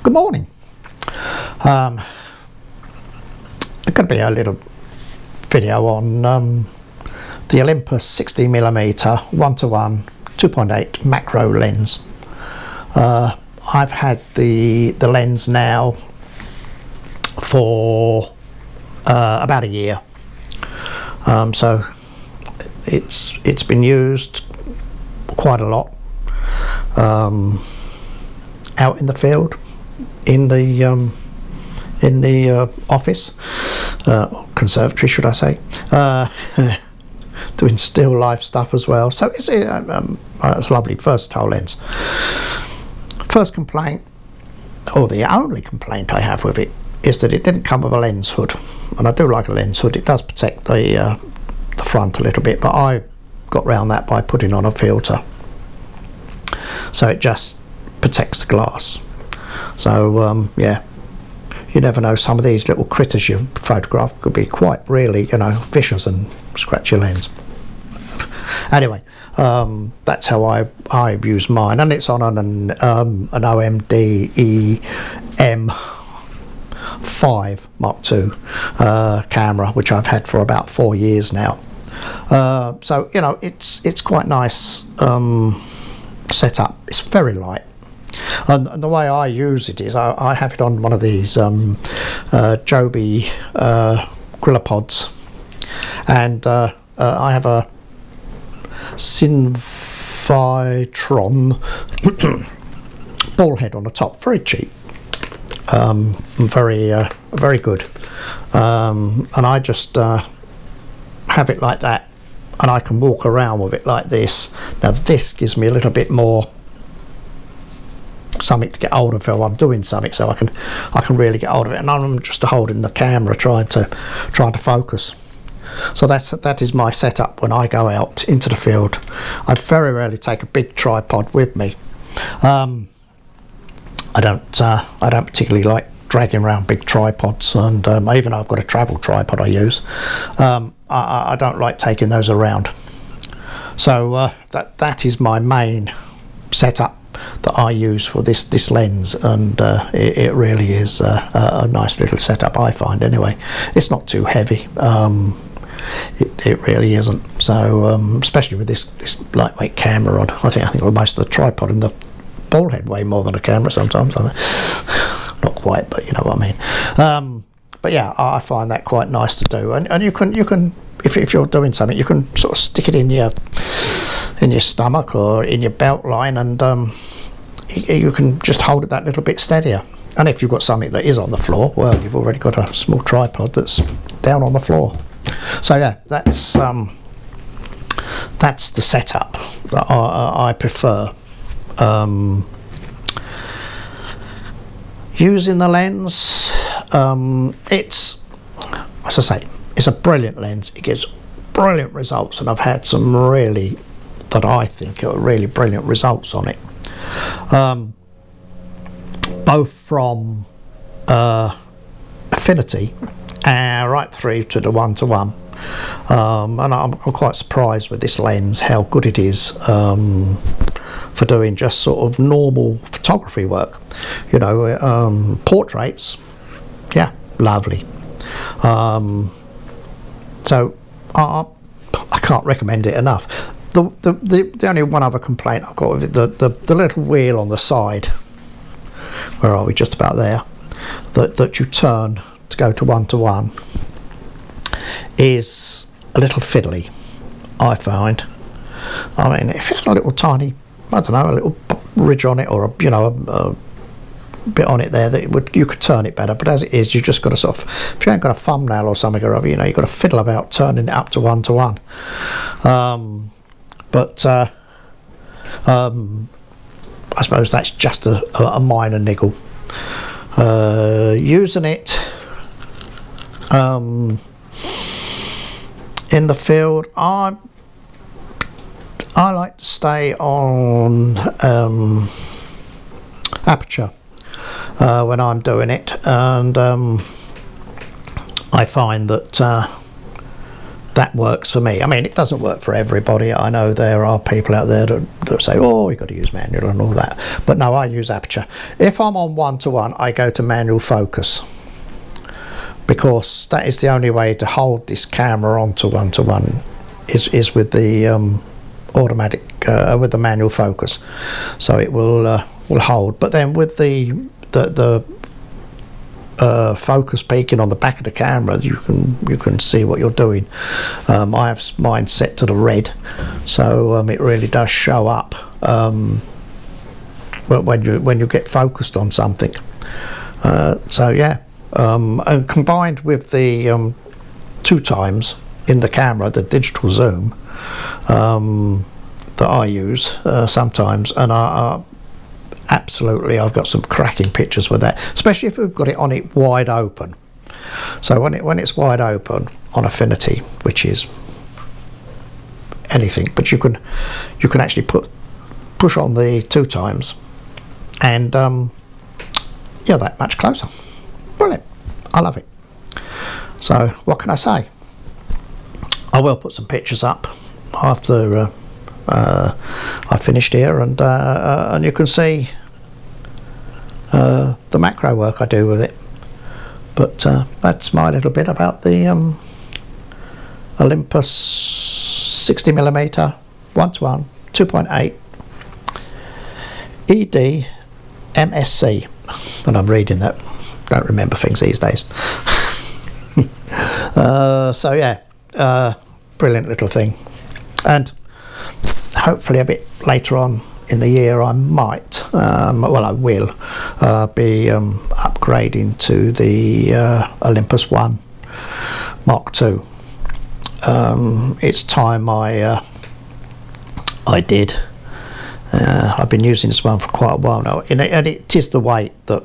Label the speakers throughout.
Speaker 1: Good morning. There's going to be a little video on the Olympus 60mm 1:1 2.8 macro lens. I've had the lens now for about a year, so it's been used quite a lot out in the field, in the office, conservatory should I say, doing still life stuff as well. So it's a lovely versatile lens. First complaint, or the only complaint I have with it, is that it didn't come with a lens hood, and I do like a lens hood. It does protect the front a little bit, but I got round that by putting on a filter, so it just protects the glass. So yeah, you never know, some of these little critters you photograph could be quite really, you know, vicious and scratch your lens. Anyway, that's how I use mine, and it's on an OMD EM5 Mark II camera, which I've had for about 4 years now. So you know, it's quite nice setup. It's very light, and the way I use it is I have it on one of these Joby GorillaPods, and I have a Sinvitron ball head on the top, very cheap, very good, and I just have it like that, and I can walk around with it like this. Now this gives me a little bit more something to get hold of while I'm doing something, so I can really get hold of it, and I'm just holding the camera trying to focus. So that is my setup when I go out into the field. I very rarely take a big tripod with me. I don't particularly like dragging around big tripods, and even though I've got a travel tripod I use, I don't like taking those around. So that is my main setup that I use for this lens, and it really is a nice little setup, I find. Anyway, it's not too heavy. It really isn't. So especially with this lightweight camera on, I think most of the tripod and the ball head weigh more than a camera sometimes. Not quite, but you know what I mean. But yeah, I find that quite nice to do, and you can if you're doing something, you can sort of stick it in your stomach or in your belt line, and you can just hold it that little bit steadier. And if you've got something that is on the floor, well, you've already got a small tripod that's down on the floor. So yeah, that's the setup that I prefer. Using the lens, it's, as I say, it's a brilliant lens. It gives brilliant results, and I've had some really, that I think are really brilliant results on it, both from affinity right through to the 1:1, and I'm quite surprised with this lens how good it is for doing just sort of normal photography work, you know, portraits, yeah, lovely. So I can't recommend it enough. The only one other complaint I've got with it, the little wheel on the side, where are we, just about there, that you turn to go to 1:1, is a little fiddly, I find. I mean, if you had a little tiny, I don't know, a little ridge on it, or a, you know, a bit on it there, that you could turn it better, but as it is, you just got to sort of, if you ain't got a thumbnail or something or other, you know, you've got to fiddle about turning it up to 1:1. But I suppose that's just a minor niggle. Using it in the field, I like to stay on aperture when I'm doing it, and I find that that works for me. I mean, it doesn't work for everybody. I know there are people out there that say, oh, you've got to use manual and all that. But no, I use aperture. If I'm on 1:1, I go to manual focus, because that is the only way to hold this camera onto 1:1 is with the automatic, with the manual focus. So it will hold. But then with the focus peaking on the back of the camera, you can see what you're doing. I have mine set to the red, so it really does show up when you get focused on something. So yeah, and combined with the 2 times in the camera, the digital zoom that I use sometimes, and absolutely, I've got some cracking pictures with that, especially if we've got it on it wide open. So when it's wide open on affinity, which is anything, but you can actually push on the 2 times, and you're that much closer. Brilliant. I love it. So what can I say? I will put some pictures up after I finished here, and you can see the macro work I do with it. But that's my little bit about the Olympus 60mm 1:1 2.8 ED MSC, and I'm reading that. Don't remember things these days. So yeah, brilliant little thing. And hopefully a bit later on in the year I might, well I will, be upgrading to the Olympus 1 Mark II. It's time I did. I've been using this one for quite a while now, and it is the weight that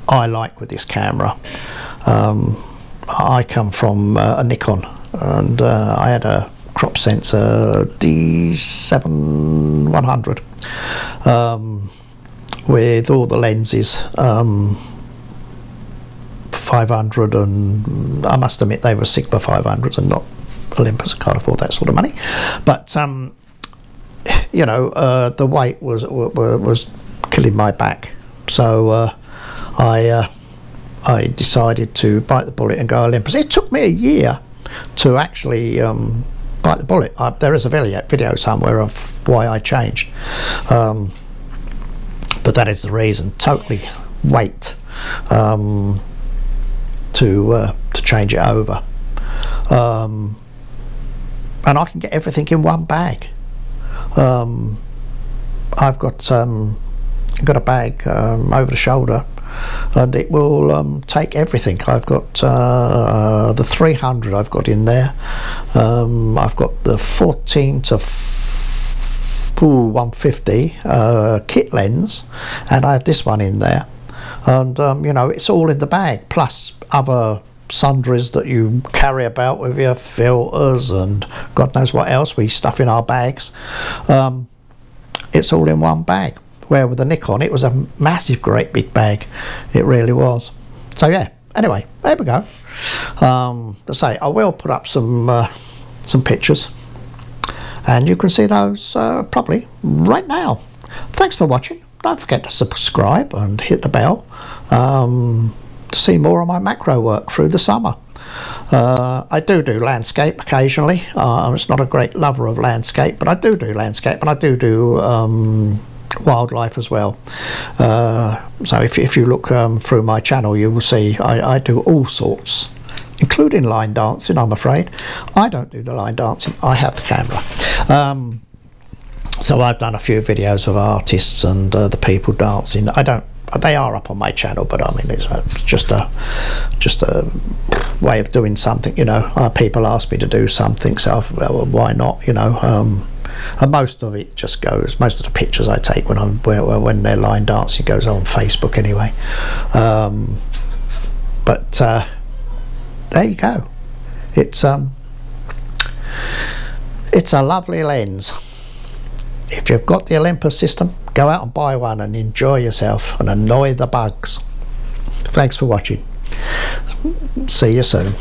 Speaker 1: I like with this camera. I come from a Nikon, and I had a crop sensor D7-100 with all the lenses, 500, and I must admit they were Sigma 500s and not Olympus. I can't afford that sort of money, but you know, the weight was killing my back, so I decided to bite the bullet and go Olympus. It took me a year to actually bite the bullet. There is a video somewhere of why I changed, but that is the reason. Totally weight to change it over, and I can get everything in one bag. I've got a bag over the shoulder, and it will take everything. I've got the 300 I've got in there. I've got the 14 to 150 kit lens, and I have this one in there, and you know, it's all in the bag, plus other sundries that you carry about with your filters and God knows what else we stuff in our bags. It's all in one bag, where with the Nikon it was a massive great big bag. It really was. So yeah, anyway, there we go. Let's say I will put up some pictures, and you can see those probably right now. Thanks for watching. Don't forget to subscribe and hit the bell to see more of my macro work through the summer. I do landscape occasionally. It's not a great lover of landscape, but I do landscape, and I do wildlife as well. So if you look through my channel, you will see I do all sorts, including line dancing. I'm afraid I don't do the line dancing. I have the camera. So I've done a few videos of artists and the people dancing. They are up on my channel, but I mean, it's just a way of doing something, you know. People ask me to do something, so well, why not, you know. And most of it just goes, most of the pictures I take when they're line dancing goes on Facebook anyway. But there you go. It's a lovely lens. If you've got the Olympus system, go out and buy one and enjoy yourself and annoy the bugs. Thanks for watching. See you soon.